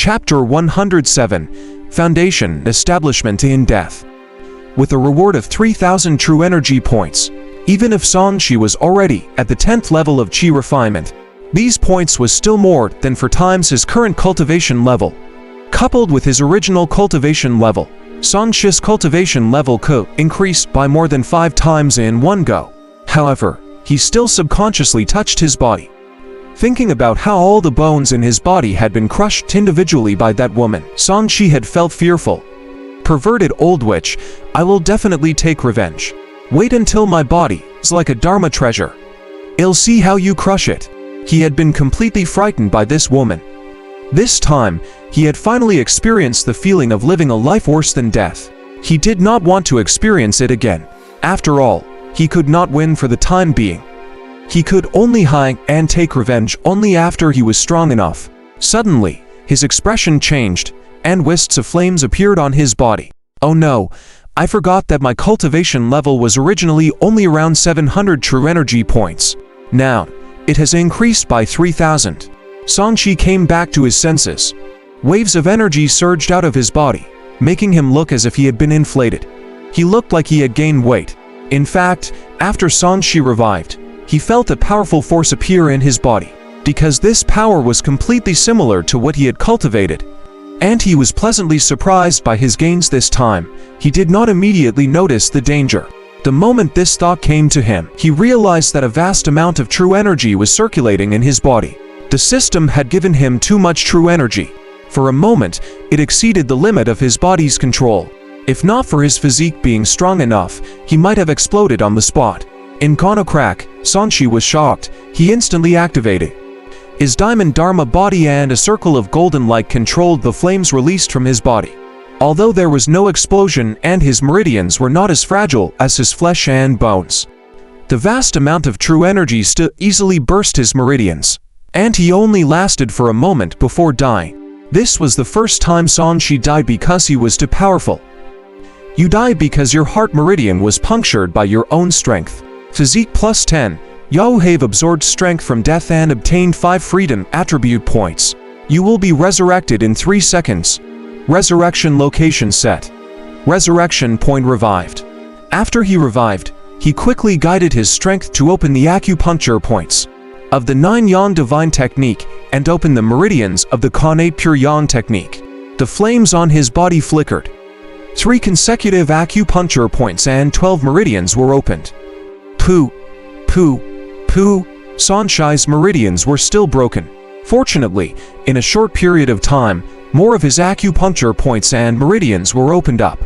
Chapter 107 Foundation Establishment in Death. With a reward of 3,000 true energy points, even if Sanshi was already at the 10th level of Qi refinement, these points was still more than 4 times his current cultivation level. Coupled with his original cultivation level, Sanshi's cultivation level could increase by more than 5 times in one go. However, he still subconsciously touched his body, thinking about how all the bones in his body had been crushed individually by that woman. Sanshi had felt fearful. Perverted old witch, I will definitely take revenge. Wait until my body is like a Dharma treasure. I'll see how you crush it. He had been completely frightened by this woman. This time, he had finally experienced the feeling of living a life worse than death. He did not want to experience it again. After all, he could not win for the time being. He could only hide and take revenge only after he was strong enough. Suddenly, his expression changed, and wisps of flames appeared on his body. Oh no, I forgot that my cultivation level was originally only around 700 true energy points. Now, it has increased by 3,000. Sanshi came back to his senses. Waves of energy surged out of his body, making him look as if he had been inflated. He looked like he had gained weight. In fact, after Sanshi revived, he felt a powerful force appear in his body, because this power was completely similar to what he had cultivated. And he was pleasantly surprised by his gains this time. He did not immediately notice the danger. The moment this thought came to him, he realized that a vast amount of true energy was circulating in his body. The system had given him too much true energy. For a moment, it exceeded the limit of his body's control. If not for his physique being strong enough, he might have exploded on the spot. In a crack, Sanshi was shocked. He instantly activated his diamond Dharma body, and a circle of golden light controlled the flames released from his body. Although there was no explosion and his meridians were not as fragile as his flesh and bones, the vast amount of true energy still easily burst his meridians, and he only lasted for a moment before dying. This was the first time Sanshi died because he was too powerful. You die because your heart meridian was punctured by your own strength. Physique plus 10. You have absorbed strength from death and obtained 5 freedom attribute points. You will be resurrected in 3 seconds. Resurrection location set. Resurrection point revived. After he revived, he quickly guided his strength to open the acupuncture points of the 9 Yang Divine Technique and open the meridians of the Connate Pure Yang Technique. The flames on his body flickered. 3 consecutive acupuncture points and 12 meridians were opened. Pooh. Sanshi's meridians were still broken. Fortunately, in a short period of time, more of his acupuncture points and meridians were opened up.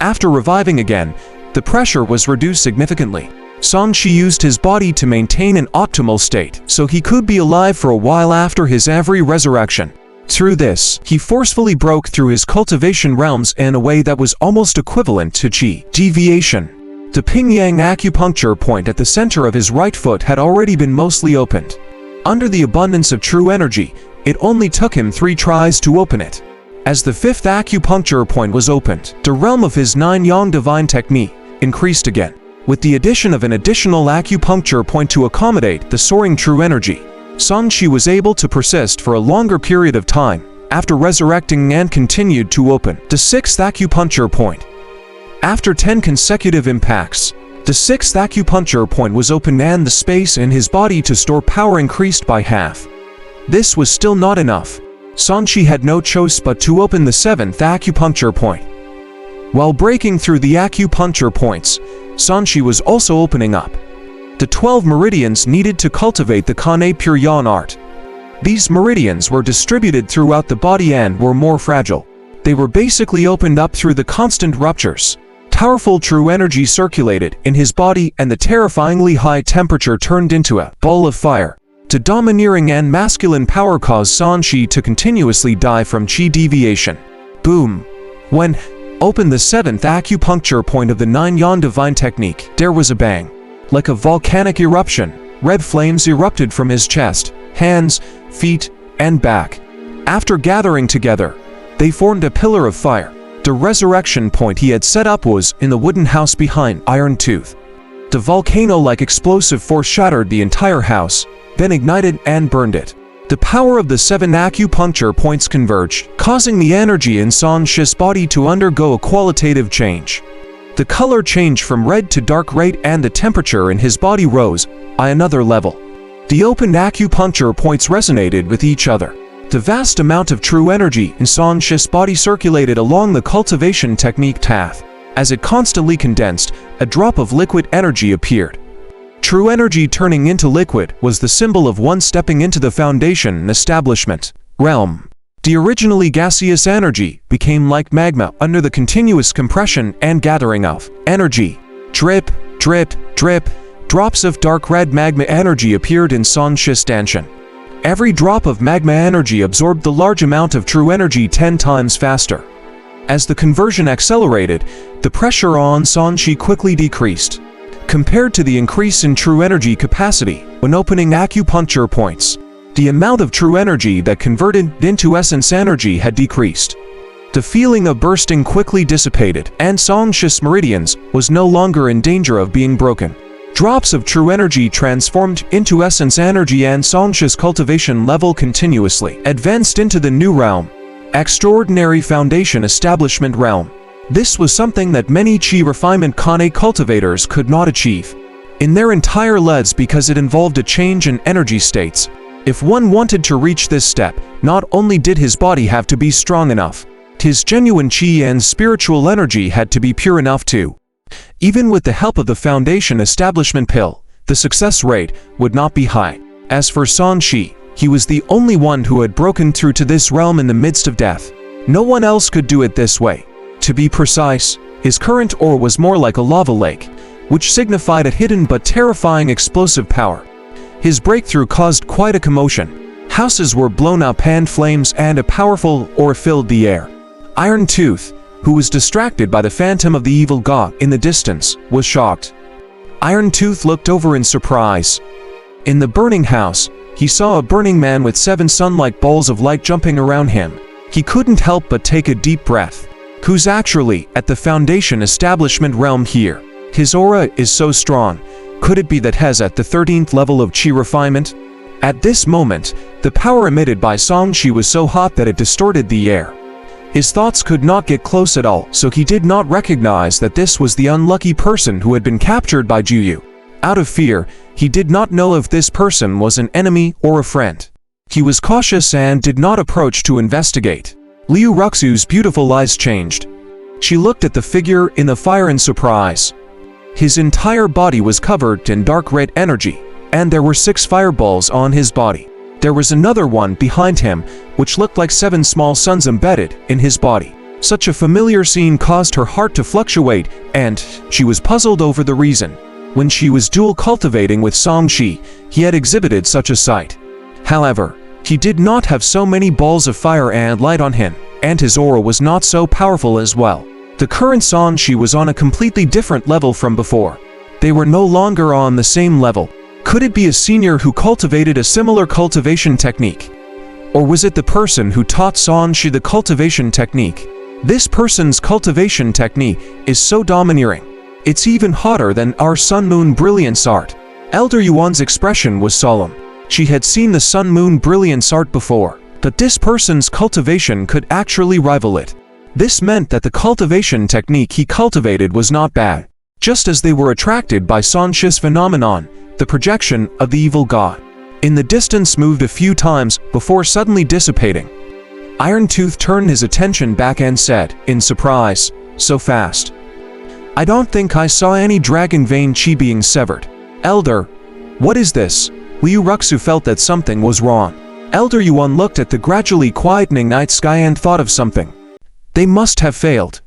After reviving again, the pressure was reduced significantly. Sanshi used his body to maintain an optimal state, so he could be alive for a while after his every resurrection. Through this, he forcefully broke through his cultivation realms in a way that was almost equivalent to Qi deviation. The Pingyang acupuncture point at the center of his right foot had already been mostly opened. Under the abundance of true energy, it only took him 3 tries to open it. As the 5th acupuncture point was opened, the realm of his 9 Yang Divine Technique increased again. With the addition of an additional acupuncture point to accommodate the soaring true energy, Sanshi was able to persist for a longer period of time after resurrecting and continued to open the 6th acupuncture point. After 10 consecutive impacts, the 6th acupuncture point was opened and the space in his body to store power increased by half. This was still not enough. Sanshi had no choice but to open the 7th acupuncture point. While breaking through the acupuncture points, Sanshi was also opening up the 12 meridians needed to cultivate the Connate Pure Yang art. These meridians were distributed throughout the body and were more fragile. They were basically opened up through the constant ruptures. Powerful true energy circulated in his body, and the terrifyingly high temperature turned into a ball of fire. The domineering and masculine power caused Sanshi to continuously die from Qi deviation. Boom! When opened the 7th acupuncture point of the 9 Yang Divine Technique, there was a bang. Like a volcanic eruption, red flames erupted from his chest, hands, feet, and back. After gathering together, they formed a pillar of fire. The resurrection point he had set up was in the wooden house behind Iron Tooth. The volcano-like explosive force shattered the entire house, then ignited and burned it. The power of the 7 acupuncture points converged, causing the energy in San Shi's body to undergo a qualitative change. The color changed from red to dark red and the temperature in his body rose by another level. The opened acupuncture points resonated with each other. The vast amount of true energy in San Shi's body circulated along the cultivation technique path. As it constantly condensed, a drop of liquid energy appeared. True energy turning into liquid was the symbol of one stepping into the foundation establishment realm. The originally gaseous energy became like magma under the continuous compression and gathering of energy. Drip, drip, drip. Drops of dark red magma energy appeared in San Shi's danshan. Every drop of magma energy absorbed the large amount of true energy 10 times faster. As the conversion accelerated, the pressure on San Shi quickly decreased. Compared to the increase in true energy capacity when opening acupuncture points, the amount of true energy that converted into essence energy had decreased. The feeling of bursting quickly dissipated, and San Shi's meridians was no longer in danger of being broken. Drops of true energy transformed into essence energy and San Shi's cultivation level continuously advanced into the new realm, extraordinary foundation establishment realm. This was something that many Qi refinement Kane cultivators could not achieve in their entire lives because it involved a change in energy states. If one wanted to reach this step, not only did his body have to be strong enough, his genuine Qi and spiritual energy had to be pure enough too. Even with the help of the foundation establishment pill, the success rate would not be high. As for San Shi, he was the only one who had broken through to this realm in the midst of death. No one else could do it this way. To be precise, his current aura was more like a lava lake, which signified a hidden but terrifying explosive power. His breakthrough caused quite a commotion. Houses were blown up and flames and a powerful aura filled the air. Iron Tooth, who was distracted by the phantom of the evil god in the distance, was shocked. Iron Tooth looked over in surprise. In the burning house, he saw a burning man with 7 sun-like balls of light jumping around him. He couldn't help but take a deep breath. Who's actually at the foundation establishment realm here? His aura is so strong. Could it be that he's at the 13th level of Qi refinement? At this moment, the power emitted by San Shi was so hot that it distorted the air. His thoughts could not get close at all, so he did not recognize that this was the unlucky person who had been captured by Juyu. Out of fear, he did not know if this person was an enemy or a friend. He was cautious and did not approach to investigate. Liu Ruxu's beautiful eyes changed. She looked at the figure in the fire in surprise. His entire body was covered in dark red energy, and there were 6 fireballs on his body. There was another one behind him, which looked like 7 small suns embedded in his body. Such a familiar scene caused her heart to fluctuate, and she was puzzled over the reason. When she was dual cultivating with San Shi, he had exhibited such a sight. However, he did not have so many balls of fire and light on him, and his aura was not so powerful as well. The current San Shi was on a completely different level from before. They were no longer on the same level. Could it be a senior who cultivated a similar cultivation technique? Or was it the person who taught San Shi the cultivation technique? This person's cultivation technique is so domineering. It's even hotter than our Sun-Moon Brilliance art. Elder Yuan's expression was solemn. She had seen the Sun-Moon Brilliance art before, but this person's cultivation could actually rival it. This meant that the cultivation technique he cultivated was not bad. Just as they were attracted by San Shi's phenomenon, the projection of the evil god in the distance moved a few times before suddenly dissipating. Iron Tooth turned his attention back and said, in surprise, "So fast. I don't think I saw any dragon vein chi being severed. Elder, what is this?" Liu Ruxu felt that something was wrong. Elder Yuan looked at the gradually quietening night sky and thought of something. They must have failed.